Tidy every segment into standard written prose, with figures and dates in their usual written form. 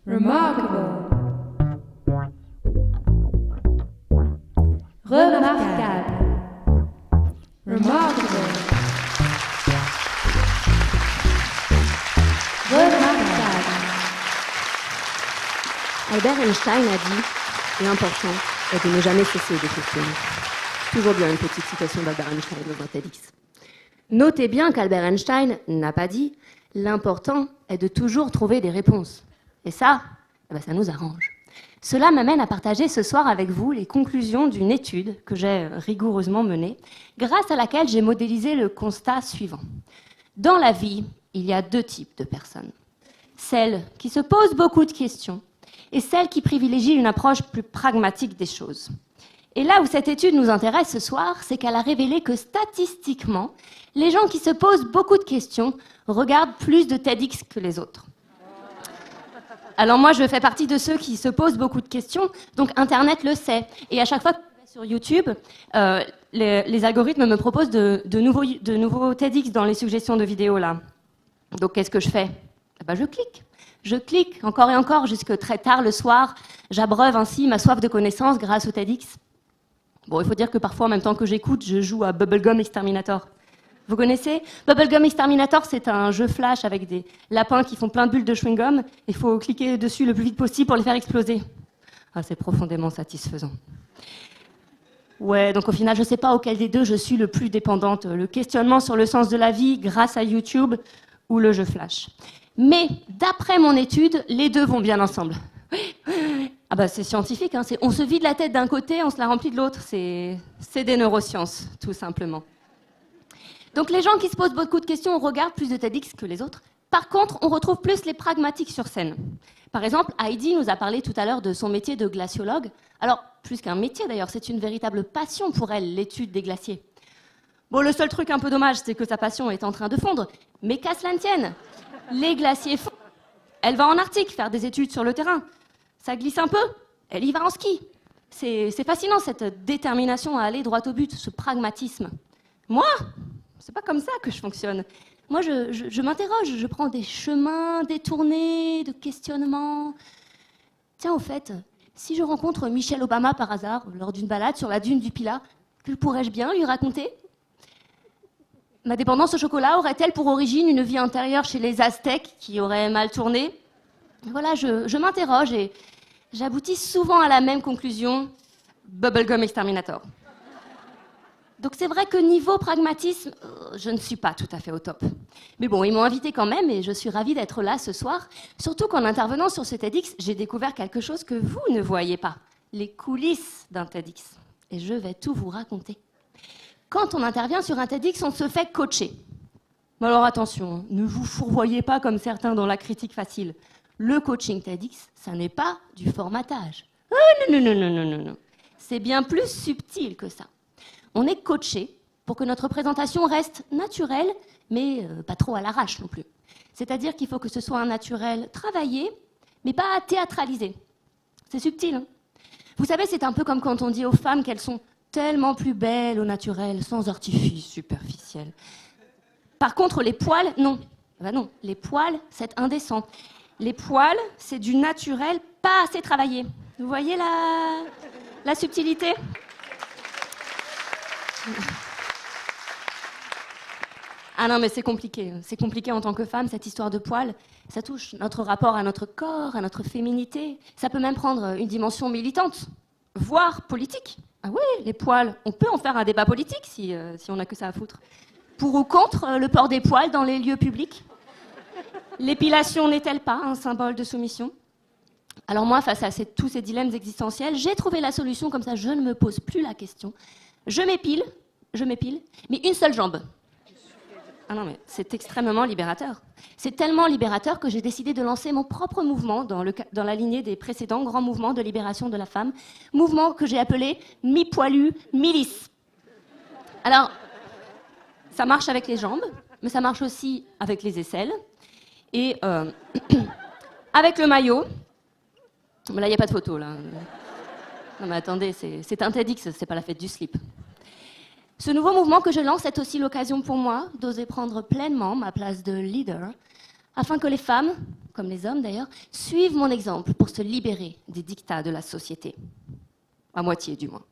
Remarkable. Remarquable. Remarkable. Remarquable. Albert Einstein a dit « L'important est de ne jamais cesser de questionner ». Toujours bien une petite citation d'Albert Einstein dans un TEDx. Notez bien qu'Albert Einstein n'a pas dit « L'important est de toujours trouver des réponses ». Et ça, ça nous arrange. Cela m'amène à partager ce soir avec vous les conclusions d'une étude que j'ai rigoureusement menée, grâce à laquelle j'ai modélisé le constat suivant. Dans la vie, il y a deux types de personnes. Celles qui se posent beaucoup de questions et celles qui privilégient une approche plus pragmatique des choses. Et là où cette étude nous intéresse ce soir, c'est qu'elle a révélé que statistiquement, les gens qui se posent beaucoup de questions regardent plus de TEDx que les autres. Alors moi, je fais partie de ceux qui se posent beaucoup de questions, donc Internet le sait. Et à chaque fois que je vais sur YouTube, les algorithmes me proposent de nouveaux TEDx dans les suggestions de vidéos là. Donc qu'est-ce que je fais ? Je clique encore et encore jusque très tard le soir. J'abreuve ainsi ma soif de connaissance grâce au TEDx. Bon, il faut dire que parfois, en même temps que j'écoute, je joue à Bubblegum Exterminator. Vous connaissez ? Bubblegum Exterminator, c'est un jeu flash avec des lapins qui font plein de bulles de chewing-gum. Il faut cliquer dessus le plus vite possible pour les faire exploser. Ah, c'est profondément satisfaisant. Ouais, donc au final, je ne sais pas auquel des deux je suis le plus dépendante. Le questionnement sur le sens de la vie grâce à YouTube ou le jeu flash. Mais d'après mon étude, les deux vont bien ensemble. Ah c'est scientifique, hein, on se vide la tête d'un côté, on se la remplit de l'autre. C'est des neurosciences, tout simplement. Donc les gens qui se posent beaucoup de questions, on regarde plus de TEDx que les autres. Par contre, on retrouve plus les pragmatiques sur scène. Par exemple, Heidi nous a parlé tout à l'heure de son métier de glaciologue. Alors, plus qu'un métier d'ailleurs, c'est une véritable passion pour elle, l'étude des glaciers. Bon, le seul truc un peu dommage, c'est que sa passion est en train de fondre. Mais qu'à cela ne tienne, les glaciers fondent. Elle va en Arctique faire des études sur le terrain. Ça glisse un peu, elle y va en ski. C'est fascinant cette détermination à aller droit au but, ce pragmatisme. Moi, c'est pas comme ça que je fonctionne. Moi, je m'interroge, je prends des chemins détournés, de questionnements. Tiens, au fait, si je rencontre Michelle Obama par hasard, lors d'une balade sur la dune du Pilat, que pourrais-je bien lui raconter ? Ma dépendance au chocolat aurait-elle pour origine une vie antérieure chez les Aztèques qui aurait mal tourné ? Voilà, je m'interroge et j'aboutis souvent à la même conclusion, Bubblegum Exterminator. Donc c'est vrai que niveau pragmatisme, je ne suis pas tout à fait au top. Mais bon, ils m'ont invité quand même et je suis ravie d'être là ce soir. Surtout qu'en intervenant sur ce TEDx, j'ai découvert quelque chose que vous ne voyez pas. Les coulisses d'un TEDx. Et je vais tout vous raconter. Quand on intervient sur un TEDx, on se fait coacher. Mais alors attention, ne vous fourvoyez pas comme certains dans la critique facile. Le coaching TEDx, ça n'est pas du formatage. Oh, non. C'est bien plus subtil que ça. On est coaché pour que notre présentation reste naturelle, mais pas trop à l'arrache non plus. C'est-à-dire qu'il faut que ce soit un naturel travaillé, mais pas théâtralisé. C'est subtil, hein ? Vous savez, c'est un peu comme quand on dit aux femmes qu'elles sont tellement plus belles au naturel, sans artifice superficiel. Par contre, les poils, non. Non, les poils, c'est indécent. Les poils, c'est du naturel pas assez travaillé. Vous voyez la subtilité ? Ah non, mais c'est compliqué. C'est compliqué en tant que femme, cette histoire de poils. Ça touche notre rapport à notre corps, à notre féminité. Ça peut même prendre une dimension militante, voire politique. Ah oui, les poils, on peut en faire un débat politique si on n'a que ça à foutre. Pour ou contre le port des poils dans les lieux publics ? L'épilation n'est-elle pas un symbole de soumission ? Alors moi, face à tous ces dilemmes existentiels, j'ai trouvé la solution, comme ça je ne me pose plus la question. Je m'épile, mais une seule jambe. Ah non, mais c'est extrêmement libérateur. C'est tellement libérateur que j'ai décidé de lancer mon propre mouvement dans la lignée des précédents grands mouvements de libération de la femme, mouvement que j'ai appelé mi-poilu, mi-lisse. Alors, ça marche avec les jambes, mais ça marche aussi avec les aisselles et avec le maillot. Mais là, il n'y a pas de photo, là. Non, mais attendez, c'est un TEDx, c'est pas la fête du slip. Ce nouveau mouvement que je lance est aussi l'occasion pour moi d'oser prendre pleinement ma place de leader afin que les femmes, comme les hommes d'ailleurs, suivent mon exemple pour se libérer des dictats de la société. À moitié du moins.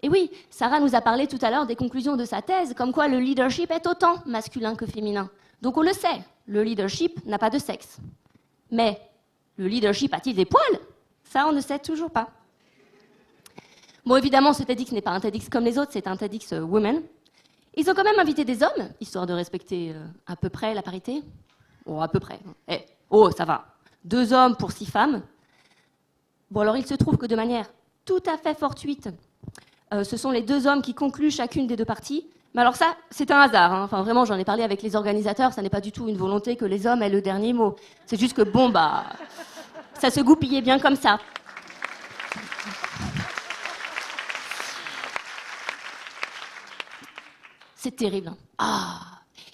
Et oui, Sarah nous a parlé tout à l'heure des conclusions de sa thèse, comme quoi le leadership est autant masculin que féminin. Donc on le sait, le leadership n'a pas de sexe. Mais le leadership a-t-il des poils? Ça, on ne sait toujours pas. Bon, évidemment, ce TEDx n'est pas un TEDx comme les autres, c'est un TEDx Women. Ils ont quand même invité des hommes, histoire de respecter à peu près la parité. Oh, à peu près. Oh, ça va. 2 hommes pour 6 femmes. Bon, alors il se trouve que de manière tout à fait fortuite, ce sont les 2 hommes qui concluent chacune des 2 parties. Mais alors ça, c'est un hasard. Hein. Enfin, vraiment, j'en ai parlé avec les organisateurs, ça n'est pas du tout une volonté que les hommes aient le dernier mot. C'est juste que, bon, bah, ça se goupillait bien comme ça. C'est terrible. Hein. Ah,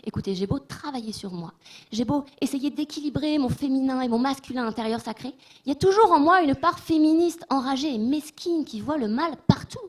écoutez, j'ai beau travailler sur moi, j'ai beau essayer d'équilibrer mon féminin et mon masculin intérieur sacré, il y a toujours en moi une part féministe enragée et mesquine qui voit le mal partout.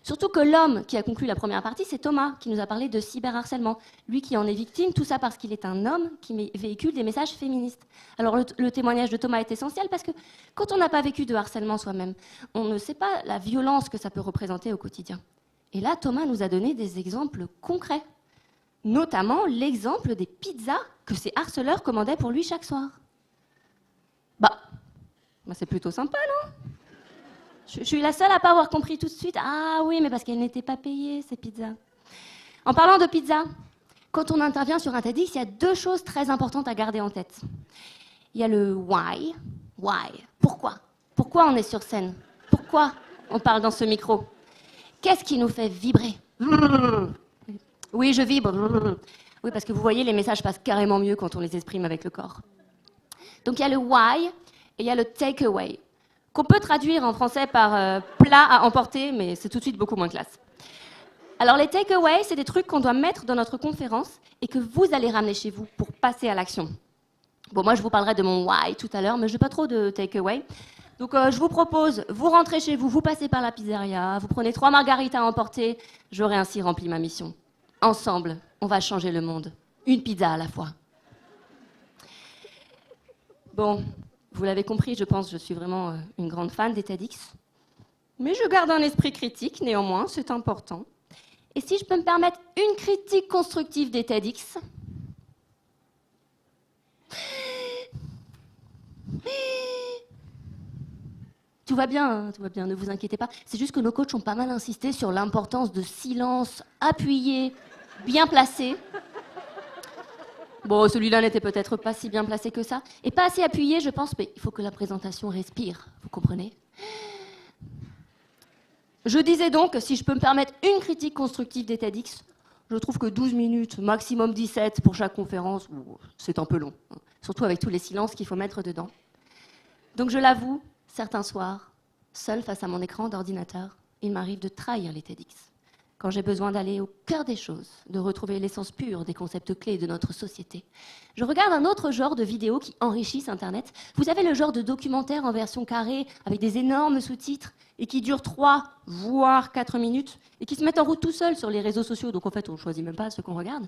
Surtout que l'homme qui a conclu la première partie, c'est Thomas, qui nous a parlé de cyberharcèlement. Lui qui en est victime, tout ça parce qu'il est un homme qui véhicule des messages féministes. Alors le témoignage de Thomas est essentiel parce que quand on n'a pas vécu de harcèlement soi-même, on ne sait pas la violence que ça peut représenter au quotidien. Et là, Thomas nous a donné des exemples concrets, notamment l'exemple des pizzas que ses harceleurs commandaient pour lui chaque soir. Bah c'est plutôt sympa, non? Je suis la seule à pas avoir compris tout de suite. Ah oui, mais parce qu'elles n'étaient pas payées, ces pizzas. En parlant de pizza, quand on intervient sur un TEDx, il y a 2 choses très importantes à garder en tête. Il y a le why. Why? Pourquoi? Pourquoi on est sur scène? Pourquoi on parle dans ce micro? Qu'est-ce qui nous fait vibrer? Oui, je vibre. Oui, parce que vous voyez, les messages passent carrément mieux quand on les exprime avec le corps. Donc il y a le why et il y a le takeaway, qu'on peut traduire en français par plat à emporter, mais c'est tout de suite beaucoup moins classe. Alors les takeaways, c'est des trucs qu'on doit mettre dans notre conférence et que vous allez ramener chez vous pour passer à l'action. Bon, moi je vous parlerai de mon why tout à l'heure, mais je n'ai pas trop de takeaway. Donc je vous propose, vous rentrez chez vous, vous passez par la pizzeria, vous prenez 3 margaritas à emporter, j'aurai ainsi rempli ma mission. Ensemble, on va changer le monde. Une pizza à la fois. Bon, vous l'avez compris, je pense, je suis vraiment une grande fan des TEDx. Mais je garde un esprit critique, néanmoins, c'est important. Et si je peux me permettre une critique constructive des TEDx? Tout va bien, ne vous inquiétez pas. C'est juste que nos coachs ont pas mal insisté sur l'importance de silence appuyé, bien placé. Bon, celui-là n'était peut-être pas si bien placé que ça. Et pas assez appuyé, je pense, mais il faut que la présentation respire, vous comprenez? Je disais donc que si je peux me permettre une critique constructive des TEDx, je trouve que 12 minutes, maximum 17 pour chaque conférence, c'est un peu long. Surtout avec tous les silences qu'il faut mettre dedans. Donc je l'avoue, certains soirs, seule face à mon écran d'ordinateur, il m'arrive de trahir les TEDx. Quand j'ai besoin d'aller au cœur des choses, de retrouver l'essence pure des concepts clés de notre société, je regarde un autre genre de vidéos qui enrichissent Internet. Vous avez le genre de documentaire en version carrée, avec des énormes sous-titres, et qui durent 3, voire 4 minutes, et qui se mettent en route tout seul sur les réseaux sociaux, donc en fait on ne choisit même pas ce qu'on regarde.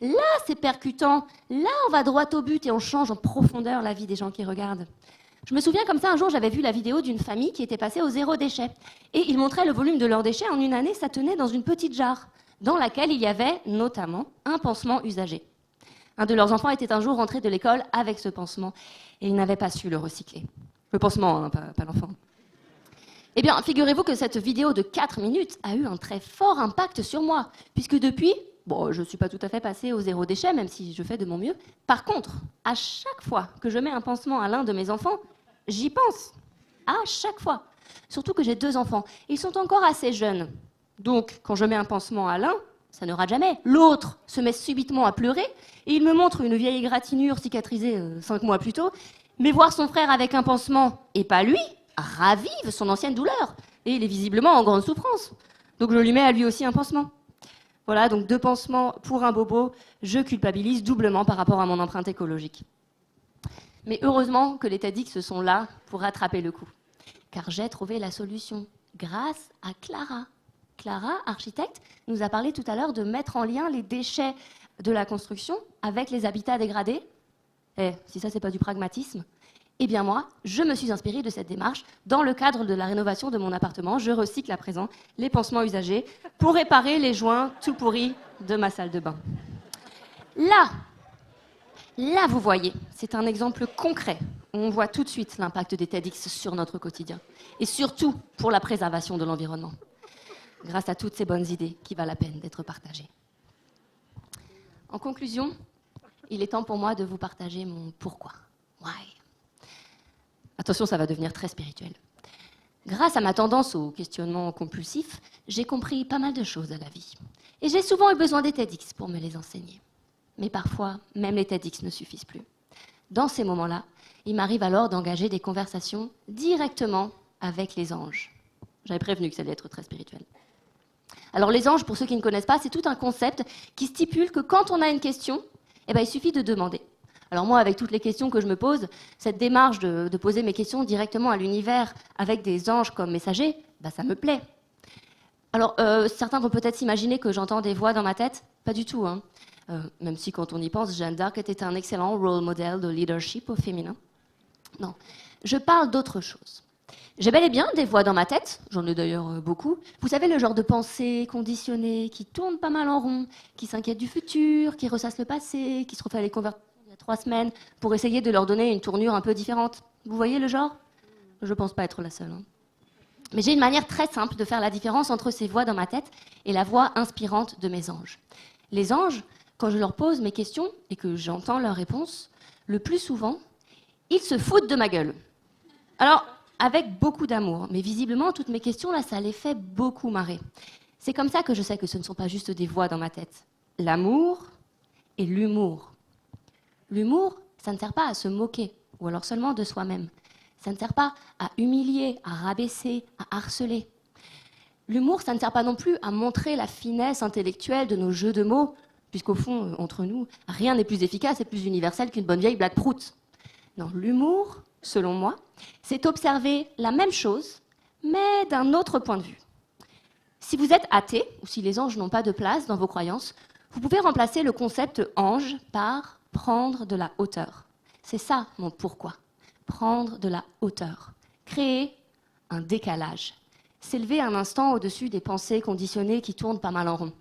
Là, c'est percutant. Là, on va droit au but et on change en profondeur la vie des gens qui regardent. Je me souviens comme ça, un jour, j'avais vu la vidéo d'une famille qui était passée au 0 déchet. Et ils montraient le volume de leurs déchets. En une année, ça tenait dans une petite jarre, dans laquelle il y avait notamment un pansement usagé. Un de leurs enfants était un jour rentré de l'école avec ce pansement. Et il n'avait pas su le recycler. Le pansement, hein, pas l'enfant. Eh bien, figurez-vous que cette vidéo de 4 minutes a eu un très fort impact sur moi. Puisque depuis, bon, je ne suis pas tout à fait passée au 0 déchet, même si je fais de mon mieux. Par contre, à chaque fois que je mets un pansement à l'un de mes enfants, j'y pense, à chaque fois. Surtout que j'ai 2 enfants. Ils sont encore assez jeunes. Donc, quand je mets un pansement à l'un, ça ne rate jamais. L'autre se met subitement à pleurer et il me montre une vieille égratignure cicatrisée 5 mois plus tôt. Mais voir son frère avec un pansement, et pas lui, ravive son ancienne douleur. Et il est visiblement en grande souffrance. Donc je lui mets à lui aussi un pansement. Voilà, donc 2 pansements pour un bobo. Je culpabilise doublement par rapport à mon empreinte écologique. Mais heureusement que les TEDx sont là pour rattraper le coup. Car j'ai trouvé la solution grâce à Clara. Clara, architecte, nous a parlé tout à l'heure de mettre en lien les déchets de la construction avec les habitats dégradés. Si ça, c'est pas du pragmatisme, eh bien moi, je me suis inspirée de cette démarche dans le cadre de la rénovation de mon appartement. Je recycle à présent les pansements usagés pour réparer les joints tout pourris de ma salle de bain. Là, vous voyez, c'est un exemple concret où on voit tout de suite l'impact des TEDx sur notre quotidien et surtout pour la préservation de l'environnement, grâce à toutes ces bonnes idées qui valent la peine d'être partagées. En conclusion, il est temps pour moi de vous partager mon pourquoi. Why? Attention, ça va devenir très spirituel. Grâce à ma tendance au questionnement compulsif, j'ai compris pas mal de choses à la vie. Et j'ai souvent eu besoin des TEDx pour me les enseigner. Mais parfois, même les TEDx ne suffisent plus. Dans ces moments-là, il m'arrive alors d'engager des conversations directement avec les anges. J'avais prévenu que ça allait être très spirituel. Alors les anges, pour ceux qui ne connaissent pas, c'est tout un concept qui stipule que quand on a une question, il suffit de demander. Alors moi, avec toutes les questions que je me pose, cette démarche de poser mes questions directement à l'univers avec des anges comme messagers, ça me plaît. Alors certains vont peut-être s'imaginer que j'entends des voix dans ma tête. Pas du tout, hein. Même si quand on y pense, Jeanne d'Arc était un excellent role model de leadership au féminin. Non, je parle d'autre chose. J'ai bel et bien des voix dans ma tête, j'en ai d'ailleurs beaucoup. Vous savez, le genre de pensées conditionnées qui tournent pas mal en rond, qui s'inquiètent du futur, qui ressassent le passé, qui se refait les conversations il y a 3 semaines pour essayer de leur donner une tournure un peu différente. Vous voyez le genre? Je pense pas être la seule. Hein. Mais j'ai une manière très simple de faire la différence entre ces voix dans ma tête et la voix inspirante de mes anges. Les anges, quand je leur pose mes questions et que j'entends leurs réponses, le plus souvent, ils se foutent de ma gueule. Alors, avec beaucoup d'amour, mais visiblement, toutes mes questions, là, ça les fait beaucoup marrer. C'est comme ça que je sais que ce ne sont pas juste des voix dans ma tête. L'amour et l'humour. L'humour, ça ne sert pas à se moquer, ou alors seulement de soi-même. Ça ne sert pas à humilier, à rabaisser, à harceler. L'humour, ça ne sert pas non plus à montrer la finesse intellectuelle de nos jeux de mots, puisqu'au fond, entre nous, rien n'est plus efficace et plus universel qu'une bonne vieille blague prout. Non, l'humour, selon moi, c'est observer la même chose, mais d'un autre point de vue. Si vous êtes athée, ou si les anges n'ont pas de place dans vos croyances, vous pouvez remplacer le concept ange par prendre de la hauteur. C'est ça mon pourquoi. Prendre de la hauteur. Créer un décalage. S'élever un instant au-dessus des pensées conditionnées qui tournent pas mal en rond.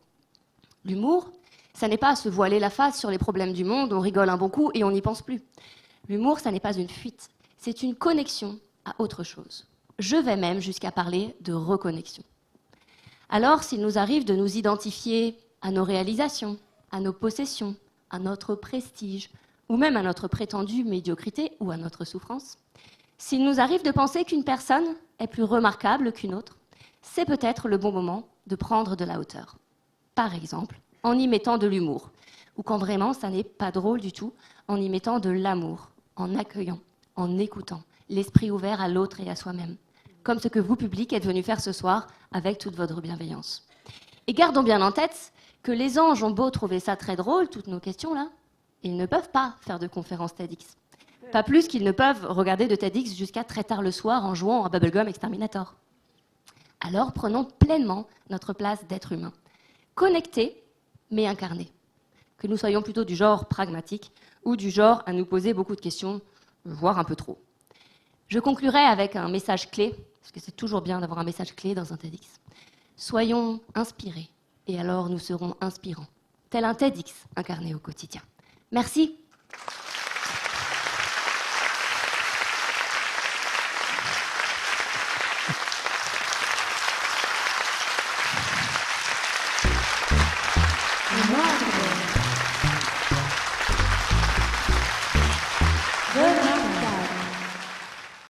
L'humour, ça n'est pas se voiler la face sur les problèmes du monde, on rigole un bon coup et on n'y pense plus. L'humour, ça n'est pas une fuite, c'est une connexion à autre chose. Je vais même jusqu'à parler de reconnexion. Alors, s'il nous arrive de nous identifier à nos réalisations, à nos possessions, à notre prestige, ou même à notre prétendue médiocrité ou à notre souffrance, s'il nous arrive de penser qu'une personne est plus remarquable qu'une autre, c'est peut-être le bon moment de prendre de la hauteur. Par exemple, en y mettant de l'humour, ou quand vraiment ça n'est pas drôle du tout, en y mettant de l'amour, en accueillant, en écoutant, l'esprit ouvert à l'autre et à soi-même, comme ce que vous, public, êtes venu faire ce soir avec toute votre bienveillance. Et gardons bien en tête que les anges ont beau trouver ça très drôle, toutes nos questions-là, ils ne peuvent pas faire de conférences TEDx. Pas plus qu'ils ne peuvent regarder de TEDx jusqu'à très tard le soir en jouant à Bubblegum Exterminator. Alors prenons pleinement notre place d'être humain, connectés mais incarnés. Que nous soyons plutôt du genre pragmatique ou du genre à nous poser beaucoup de questions, voire un peu trop. Je conclurai avec un message clé, parce que c'est toujours bien d'avoir un message clé dans un TEDx. Soyons inspirés, et alors nous serons inspirants, tel un TEDx incarné au quotidien. Merci.